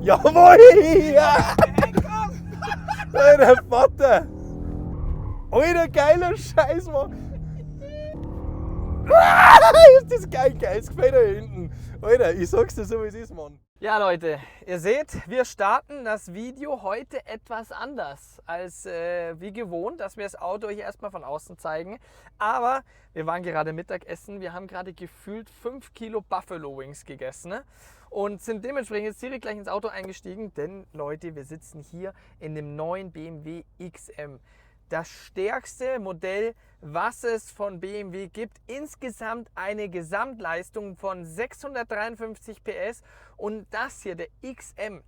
Jawohl! Ja! Alter Vater! Alter, geiler Scheiß, Mann! Ist das geil, es gefällt da hinten. Alter, ich sag's dir so, wie es ist, Mann. Ja Leute, ihr seht, wir starten das Video heute etwas anders als wie gewohnt, dass wir das Auto euch erstmal von außen zeigen. Aber wir waren gerade Mittagessen, wir haben gerade gefühlt 5 Kilo Buffalo Wings gegessen, ne? Und sind dementsprechend jetzt direkt gleich ins Auto eingestiegen, denn Leute, wir sitzen hier in dem neuen BMW XM. Das stärkste Modell, was es von BMW gibt. Insgesamt eine Gesamtleistung von 653 PS. Und das hier, der XM,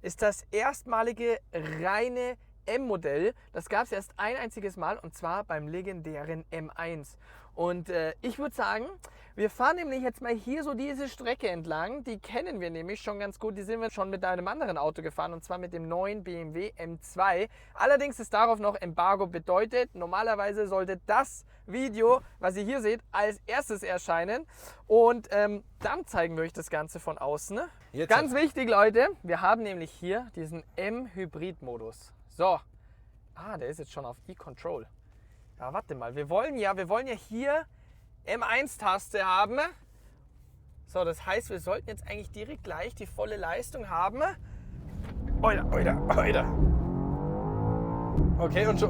ist das erstmalige reine M-Modell. Das gab es erst ein einziges Mal, und zwar beim legendären M1. Und ich würde sagen, wir fahren nämlich jetzt mal hier so diese Strecke entlang. Die kennen wir nämlich schon ganz gut. Die sind wir schon mit einem anderen Auto gefahren, und zwar mit dem neuen BMW M2. Allerdings ist darauf noch Embargo bedeutet. Normalerweise sollte das Video, was ihr hier seht, als erstes erscheinen. Und dann zeigen wir euch das Ganze von außen. Jetzt ganz wichtig, Leute, wir haben nämlich hier diesen M-Hybrid-Modus. So, der ist jetzt schon auf E-Control. Ja, warte mal, wir wollen ja hier M1-Taste haben. So, das heißt, wir sollten jetzt eigentlich direkt gleich die volle Leistung haben. Oida. Okay, und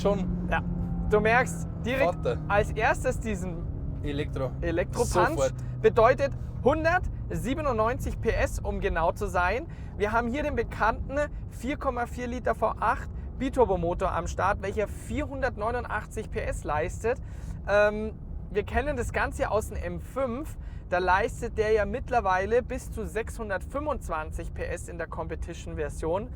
schon. Ja, du merkst direkt Warte. als erstes diesen Elektro-Punch. Sofort. Bedeutet 197 PS, um genau zu sein. Wir haben hier den bekannten 4,4 Liter V8 Biturbomotor am Start, welcher 489 PS leistet. Wir kennen das Ganze aus dem M5. Da leistet der ja mittlerweile bis zu 625 PS in der Competition-Version.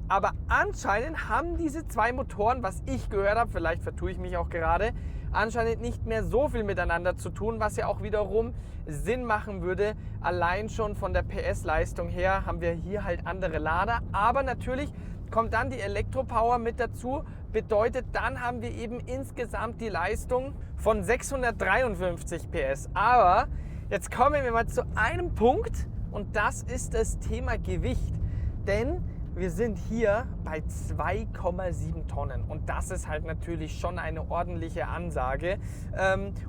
Aber anscheinend haben diese zwei Motoren, was ich gehört habe, vielleicht vertue ich mich auch gerade, anscheinend nicht mehr so viel miteinander zu tun, was ja auch wiederum Sinn machen würde. Allein schon von der PS-Leistung her haben wir hier halt andere Lader. Aber natürlich kommt dann die Elektropower mit dazu. Bedeutet, dann haben wir eben insgesamt die Leistung von 653 PS. Aber jetzt kommen wir mal zu einem Punkt, und das ist das Thema Gewicht. Denn wir sind hier bei 2,7 Tonnen, und das ist halt natürlich schon eine ordentliche Ansage.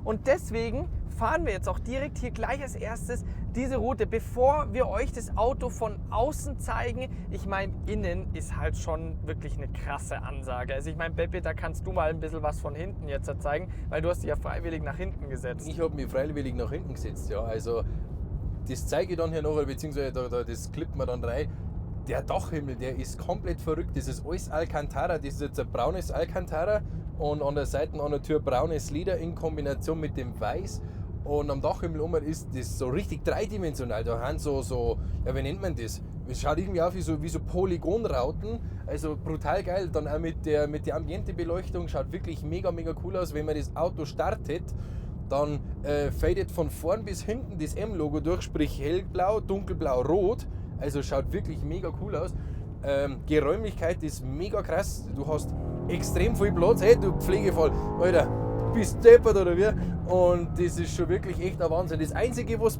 Und deswegen fahren wir jetzt auch direkt hier gleich als erstes diese Route, bevor wir euch das Auto von außen zeigen. Ich meine, innen ist halt schon wirklich eine krasse Ansage. Also ich meine, Pepe, da kannst du mal ein bisschen was von hinten jetzt zeigen, weil du hast dich ja freiwillig nach hinten gesetzt. Ich habe mich freiwillig nach hinten gesetzt, ja. Also das zeige ich dann hier nachher, beziehungsweise das klippt man dann rein. Der Dachhimmel, der ist komplett verrückt. Das ist alles Alcantara, das ist jetzt ein braunes Alcantara und an der Seite an der Tür braunes Leder in Kombination mit dem Weiß. Und am Dachhimmel ist das so richtig dreidimensional. Da haben ja, wie nennt man das? Es schaut irgendwie aus wie so Polygonrauten. Also brutal geil. Dann auch mit der Ambientebeleuchtung, schaut wirklich mega cool aus. Wenn man das Auto startet, dann fadet von vorn bis hinten das M-Logo durch, sprich hellblau, dunkelblau, rot. Also schaut wirklich mega cool aus. Geräumlichkeit ist mega krass. Du hast extrem viel Platz. Hey, du Pflegefall, Alter, bist deppert oder wie? Und das ist schon wirklich echt ein Wahnsinn. Das Einzige, was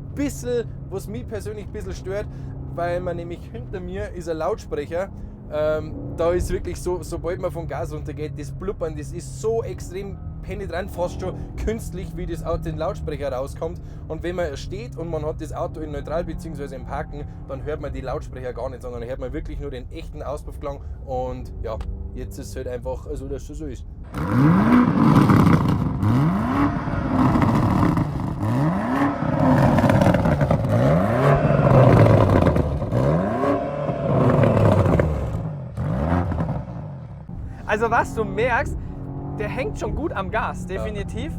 mich persönlich ein bisschen stört, weil man nämlich hinter mir ist ein Lautsprecher. Da ist wirklich so, sobald man vom Gas runtergeht, das Blubbern, das ist so extrem penetrant, fast schon künstlich, wie das aus den Lautsprecher rauskommt. Und wenn man steht und man hat das Auto in Neutral bzw. im Parken, dann hört man die Lautsprecher gar nicht, sondern hört man wirklich nur den echten Auspuffklang. Und ja, jetzt ist es halt einfach, also dass es so ist. Also was du merkst, der hängt schon gut am Gas, definitiv.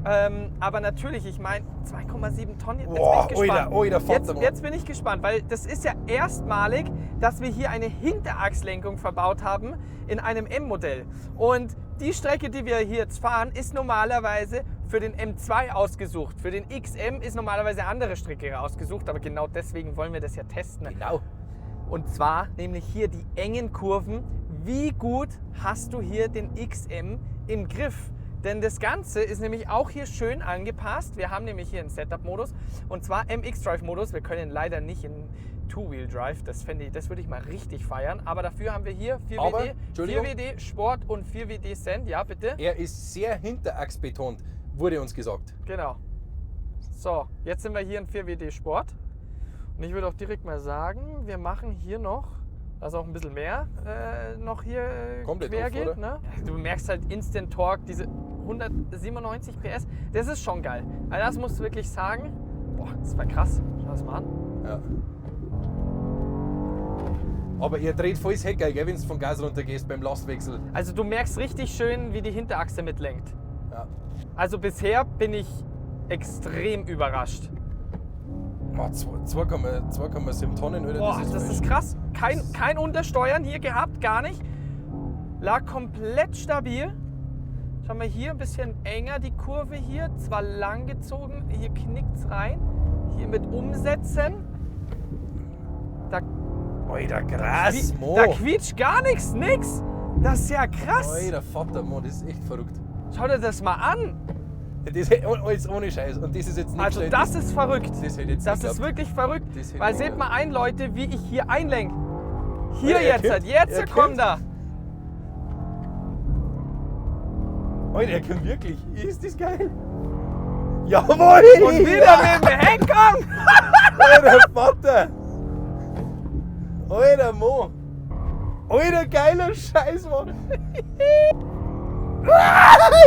Ja. Aber natürlich, ich meine, 2,7 Tonnen, jetzt bin ich gespannt. Jetzt bin ich gespannt, weil das ist ja erstmalig, dass wir hier eine Hinterachslenkung verbaut haben in einem M-Modell. Und die Strecke, die wir hier jetzt fahren, ist normalerweise für den M2 ausgesucht. Für den XM ist normalerweise eine andere Strecke ausgesucht, aber genau deswegen wollen wir das ja testen. Genau. Und zwar nämlich hier die engen Kurven. Wie gut hast du hier den XM im Griff? Denn das Ganze ist nämlich auch hier schön angepasst. Wir haben nämlich hier einen Setup-Modus und zwar MX-Drive-Modus. Wir können leider nicht in Two-Wheel-Drive, das würde ich mal richtig feiern. Aber dafür haben wir hier 4WD Sport und 4WD Sand. Ja, bitte. Er ist sehr hinterachsbetont, wurde uns gesagt. Genau. So, jetzt sind wir hier in 4WD Sport. Und ich würde auch direkt mal sagen, wir machen hier noch, dass auch ein bisschen mehr noch hier komplett quer auf, geht. oder? Ne? Du merkst halt Instant Torque, diese 197 PS, das ist schon geil. Also das musst du wirklich sagen. Boah, das war krass. Schau das mal an. Ja. Aber ihr dreht volles Heck, gell, wenn du von Gas runter gehst beim Lastwechsel. Also du merkst richtig schön, wie die Hinterachse mitlenkt. Ja. Also bisher bin ich extrem überrascht. 2,7 Tonnen, oder? Boah, das ist krass. Kein Untersteuern hier gehabt, gar nicht. Lag komplett stabil. Schau mal hier, ein bisschen enger die Kurve hier. Zwar lang gezogen, hier knickt es rein. Hier mit Umsetzen. Da, Alter, krass, Mo. da quietscht gar nichts, nix. Das ist ja krass. Alter, Vater, Mo, das ist echt verrückt. Schau dir das mal an. Das ist alles ohne Scheiß. Und das ist jetzt nicht Also schlecht. das ist verrückt. Das hätte ich jetzt Das nicht ist geglaubt. wirklich verrückt. Das hätte Weil ich seht nicht mal ein, Leute, wie ich hier einlenke. Hier Alter, jetzt, jetzt kommt er. Alter, er kann wirklich. Ist das geil? Jawohl! Und wieder mit dem Henker. Alter, Vater! Alter, Mo! Alter, geiler Scheiß, Mann!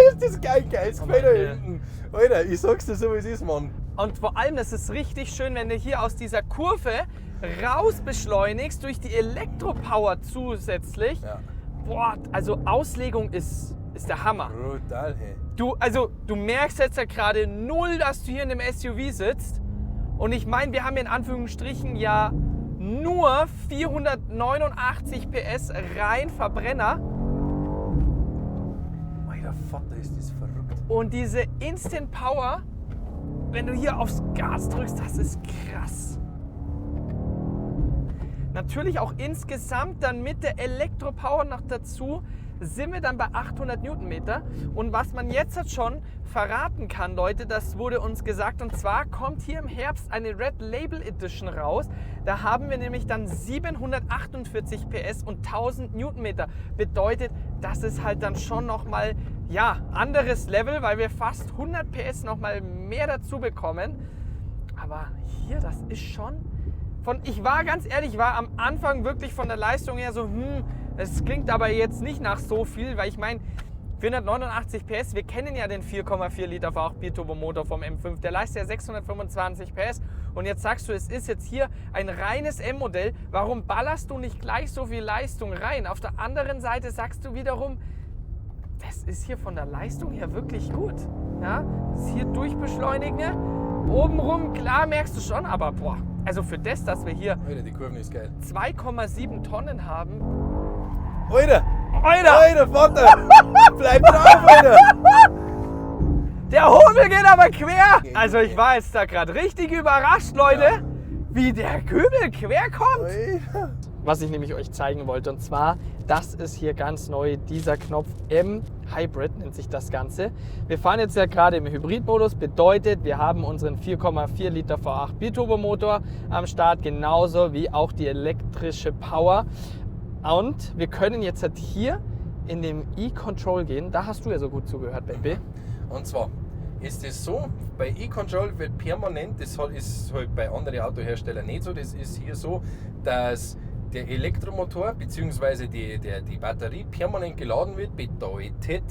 Ist das geil, geil! Oh Gefällt Mann, da hinten. Alter, ich sag's dir so, wie es ist, Mann. Und vor allem, das ist richtig schön, wenn du hier aus dieser Kurve raus beschleunigst durch die Elektropower zusätzlich. Ja. Boah, also Auslegung ist der Hammer. Brutal, hey. Du merkst jetzt ja gerade null, dass du hier in dem SUV sitzt. Und ich meine, wir haben in Anführungsstrichen ja nur 489 PS rein Verbrenner. Alter, Vater, ist das verrückt. Und diese Instant Power, wenn du hier aufs Gas drückst, das ist krass. Natürlich auch insgesamt dann mit der Elektropower noch dazu sind wir dann bei 800 Newtonmeter. Und was man jetzt halt schon verraten kann, Leute, das wurde uns gesagt. Und zwar kommt hier im Herbst eine Red Label Edition raus. Da haben wir nämlich dann 748 PS und 1000 Newtonmeter. Bedeutet, das ist halt dann schon nochmal, ja, anderes Level, weil wir fast 100 PS nochmal mehr dazu bekommen. Aber hier, das ist schon... Ich war ganz ehrlich, war am Anfang wirklich von der Leistung her so, es klingt aber jetzt nicht nach so viel, weil ich meine, 489 PS, wir kennen ja den 4,4 Liter V8 Biturbomotor vom M5, der leistet ja 625 PS und jetzt sagst du, es ist jetzt hier ein reines M-Modell, warum ballerst du nicht gleich so viel Leistung rein? Auf der anderen Seite sagst du wiederum, das ist hier von der Leistung her wirklich gut. Ja, das ist hier durchbeschleunigen, obenrum, klar merkst du schon, aber boah, also für das, dass wir hier Alter, die Kurven ist geil. 2,7 Tonnen haben. Alter! Alter! Alter, Vater! Bleib drauf, Alter! Der Hobel geht aber quer! Also ich war jetzt da gerade richtig überrascht, Leute, Ja. wie der Kübel quer kommt. Alter. Was ich nämlich euch zeigen wollte, und zwar, das ist hier ganz neu, dieser Knopf M-Hybrid nennt sich das Ganze. Wir fahren jetzt ja gerade im Hybridmodus, bedeutet, wir haben unseren 4,4 Liter V8 Biturbomotor am Start, genauso wie auch die elektrische Power. Und wir können jetzt halt hier in dem E-Control gehen, da hast du ja so gut zugehört, Baby. Und zwar ist es so, bei E-Control wird permanent, das ist halt bei anderen Autoherstellern nicht so, das ist hier so, dass der Elektromotor bzw. die Batterie permanent geladen wird, bedeutet,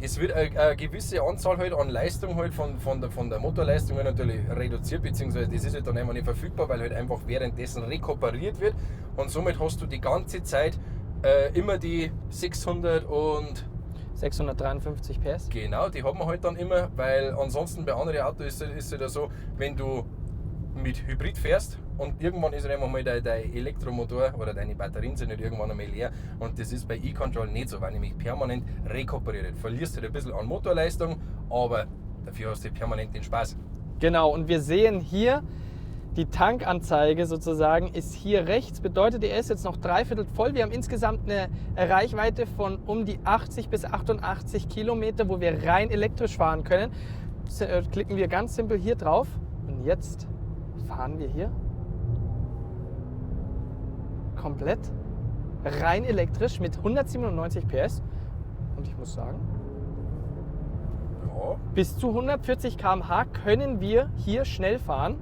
es wird eine gewisse Anzahl halt an Leistung halt von der Motorleistung halt natürlich reduziert, beziehungsweise das ist halt dann einfach nicht verfügbar, weil halt einfach währenddessen rekuperiert wird und somit hast du die ganze Zeit immer die 653 PS. Genau, die hat man halt dann immer, weil ansonsten bei anderen Autos ist es ja so, wenn du mit Hybrid fährst und irgendwann ist einfach mal dein Elektromotor oder deine Batterien sind halt irgendwann einmal leer und das ist bei E-Control nicht so, weil nämlich permanent rekuperiert. Verlierst du halt ein bisschen an Motorleistung, aber dafür hast du permanent den Spaß. Genau, und wir sehen hier, Die Tankanzeige sozusagen ist hier rechts, bedeutet, er ist jetzt noch dreiviertel voll. Wir haben insgesamt eine Reichweite von um die 80 bis 88 Kilometer, wo wir rein elektrisch fahren können. Klicken wir ganz simpel hier drauf und jetzt fahren wir hier komplett rein elektrisch mit 197 PS. Und ich muss sagen, Ja. bis zu 140 km/h können wir hier schnell fahren.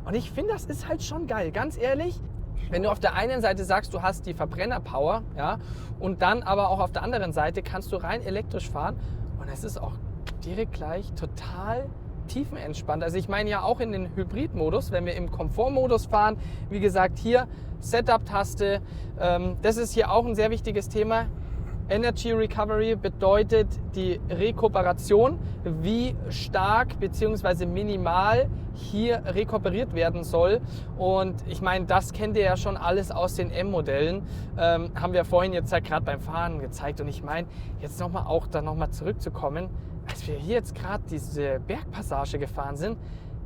Und ich finde, das ist halt schon geil. Ganz ehrlich, wenn du auf der einen Seite sagst, du hast die Verbrenner-Power, ja, und dann aber auch auf der anderen Seite kannst du rein elektrisch fahren. Und es ist auch direkt gleich total tiefenentspannt. Also ich meine ja auch in den Hybrid-Modus, wenn wir im Komfort-Modus fahren, wie gesagt, hier Setup-Taste, das ist hier auch ein sehr wichtiges Thema. Energy Recovery bedeutet die Rekuperation, wie stark bzw. minimal hier rekuperiert werden soll. Und ich meine, das kennt ihr ja schon alles aus den M-Modellen. Haben wir vorhin jetzt ja gerade beim Fahren gezeigt. Und ich meine, jetzt nochmal auch da nochmal zurückzukommen, als wir hier jetzt gerade diese Bergpassage gefahren sind,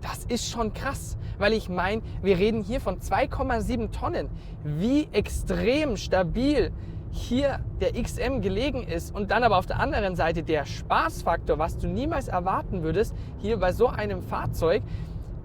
das ist schon krass, weil ich meine, wir reden hier von 2,7 Tonnen. Wie extrem stabil hier der XM gelegen ist und dann aber auf der anderen Seite der Spaßfaktor, was du niemals erwarten würdest, hier bei so einem Fahrzeug,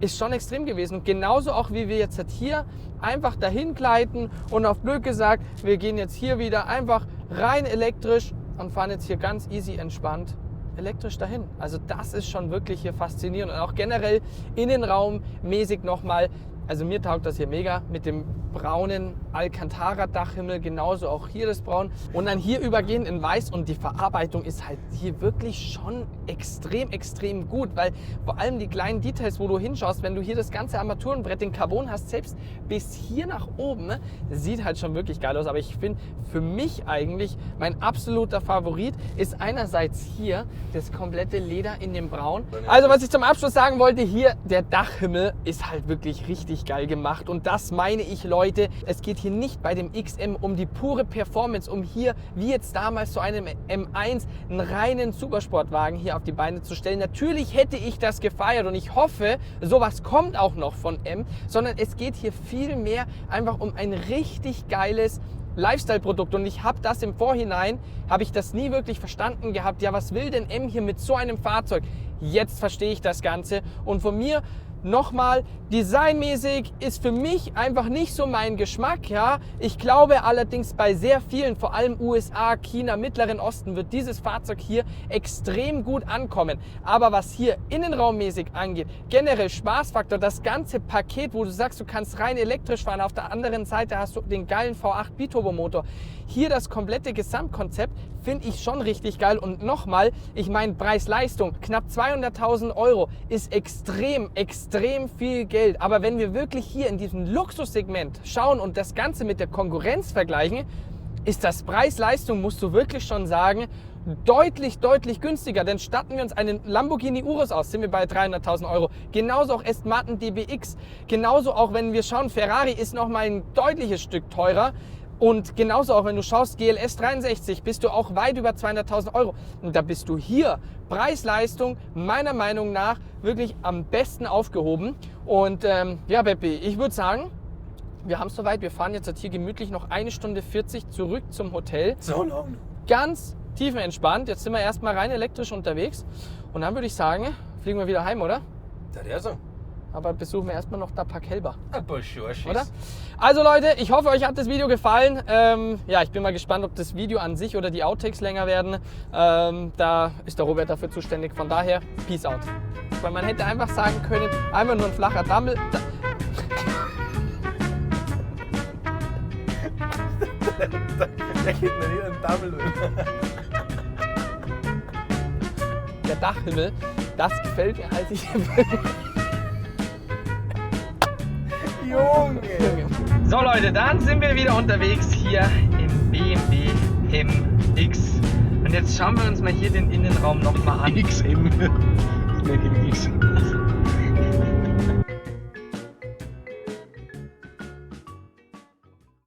ist schon extrem gewesen. Und genauso auch wie wir jetzt hier einfach dahin gleiten und auf blöd gesagt, wir gehen jetzt hier wieder einfach rein elektrisch und fahren jetzt hier ganz easy entspannt elektrisch dahin. Also das ist schon wirklich hier faszinierend und auch generell innenraummäßig nochmal. Also mir taugt das hier mega mit dem braunen Alcantara-Dachhimmel, genauso auch hier das Braun. Und dann hier übergehen in Weiß und die Verarbeitung ist halt hier wirklich schon extrem, extrem gut, weil vor allem die kleinen Details, wo du hinschaust, wenn du hier das ganze Armaturenbrett in Carbon hast, selbst bis hier nach oben, sieht halt schon wirklich geil aus. Aber ich finde, für mich eigentlich mein absoluter Favorit ist einerseits hier das komplette Leder in dem Braun. Also was ich zum Abschluss sagen wollte, hier der Dachhimmel ist halt wirklich richtig geil gemacht und das meine ich, Leute, es geht hier nicht bei dem XM um die pure Performance, um hier, wie jetzt damals zu einem M1, einen reinen Supersportwagen hier auf die Beine zu stellen. Natürlich hätte ich das gefeiert und ich hoffe, sowas kommt auch noch von M, sondern es geht hier viel mehr einfach um ein richtig geiles Lifestyle-Produkt und ich habe das im Vorhinein, habe ich das nie wirklich verstanden gehabt. Ja, was will denn M hier mit so einem Fahrzeug? Jetzt verstehe ich das Ganze und von mir nochmal, designmäßig ist für mich einfach nicht so mein Geschmack. Ja. Ich glaube allerdings bei sehr vielen, vor allem USA, China, Mittleren Osten, wird dieses Fahrzeug hier extrem gut ankommen. Aber was hier innenraummäßig angeht, generell Spaßfaktor, das ganze Paket, wo du sagst, du kannst rein elektrisch fahren, auf der anderen Seite hast du den geilen V8 Biturbomotor. Hier das komplette Gesamtkonzept finde ich schon richtig geil. Und nochmal, ich meine Preis-Leistung, knapp 200.000 € ist extrem viel Geld. Aber wenn wir wirklich hier in diesem Luxussegment schauen und das Ganze mit der Konkurrenz vergleichen, ist das Preis-Leistung, musst du wirklich schon sagen, deutlich günstiger. Denn statten wir uns einen Lamborghini Urus aus, sind wir bei 300.000 €. Genauso auch Aston Martin DBX. Genauso auch, wenn wir schauen, Ferrari ist noch mal ein deutliches Stück teurer. Und genauso auch, wenn du schaust, GLS 63, bist du auch weit über 200.000 €. Und da bist du hier, Preis-Leistung, meiner Meinung nach, wirklich am besten aufgehoben. Und ja, Beppi, ich würde sagen, wir haben es soweit. Wir fahren jetzt hier gemütlich noch 1 Stunde 40 zurück zum Hotel. So lang. Ganz tiefenentspannt. Jetzt sind wir erstmal rein elektrisch unterwegs. Und dann würde ich sagen, fliegen wir wieder heim, oder? Der so. Aber besuchen wir erstmal noch da Park Helber. Ein paar Schorschis. Oder? Also Leute, ich hoffe, euch hat das Video gefallen. Ja, ich bin mal gespannt, ob das Video an sich oder die Outtakes länger werden. Da ist der Robert dafür zuständig. Von daher, Peace out. Weil man hätte einfach sagen können, einfach nur ein flacher Dammel. Der geht mir nicht einen Dammel. Der Dachhimmel, das gefällt mir halt nicht. Junge! So Leute, dann sind wir wieder unterwegs hier im BMW MX. Und jetzt schauen wir uns mal hier den Innenraum nochmal an. XM. Ich nenne ihn X.